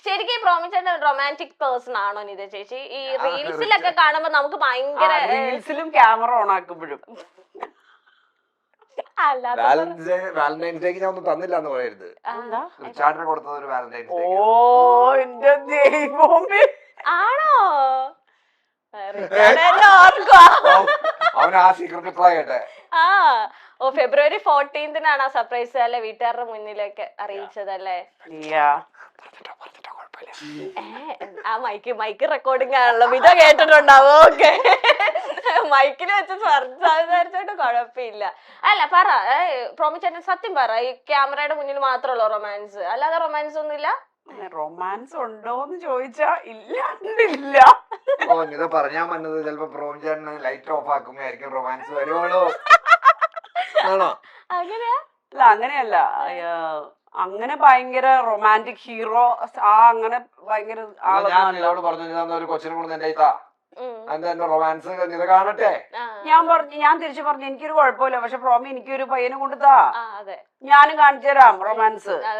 ശരിക്കും പ്രോമിച്ചേട്ടൻ romantic person ആണോ നിത ചേച്ചി? ഈ റീൽസിലൊക്കെ കാണുമ്പോ നമുക്ക് ഭയങ്കര റീൽസിലും ക്യാമറ ഓൺ ആക്കുമ്പോഴും വാലന്റൈൻസ് ഡേക്ക് ഞാൻ ഒന്നും തന്നില്ല എന്ന് പറയരുത്. റിച്ചാർഡിന് കൊടുത്തത് ഒരു വാലന്റൈൻസ് ഡേ. ഓ എന്റെ ദൈവമേ, ആണോ? അവൻ ആ സീക്രട്ട് റിപ്ലൈ കേട്ടെ. ഓ February 14th ആ സർപ്രൈസ് അല്ലെ വീട്ടുകാരുടെ മുന്നിലേക്ക് അറിയിച്ചതല്ലേ? ആ മൈക്ക് റെക്കോർഡിംഗ് ആണല്ലോ, ഇത കേട്ടിട്ടുണ്ടാവും. ഓക്കെ, മൈക്കിൽ വെച്ച് സംസാരിച്ചോണ്ട് കുഴപ്പമില്ല. അല്ല പറ പ്രോമിച്ചേട്ടൻ, സത്യം പറ, ഈ ക്യാമറയുടെ മുന്നിൽ മാത്രമല്ലോ റൊമാൻസ്, അല്ലാതെ റൊമാൻസ് ഒന്നുമില്ല? റൊമാൻസ് ഉണ്ടോന്ന് ചോദിച്ചാ ഇല്ലാണ്ടില്ല. ഓ ഇത് പറഞ്ഞാ വന്നത് ചിലപ്പോ പ്രോമിച്ചേട്ടന് ലൈറ്റ് ഓഫ് ആക്കുമ്പോഴായിരിക്കും റൊമാൻസ് വരുവുള്ളൂ ആണോ? അങ്ങനെയാ? അല്ല അങ്ങനെയല്ല, അങ്ങനെ ഭയങ്കര റൊമാൻറ്റിക് ഹീറോ അങ്ങനെ ഭയങ്കര ഞാൻ നിന്നോട് പറഞ്ഞു ഒരു കൊച്ചിനെ കൊണ്ട് എന്റെ എന്താ റൊമാൻസ് ഇത് കാണട്ടെ. ഞാൻ തിരിച്ചു പറഞ്ഞു എനിക്കൊരു കുഴപ്പമില്ല, പക്ഷെ പ്രോമി എനിക്കൊരു പയ്യനെ കൊണ്ടുതാ, അതെ ഞാനും കാണിച്ചു തരാം റൊമാൻസ്.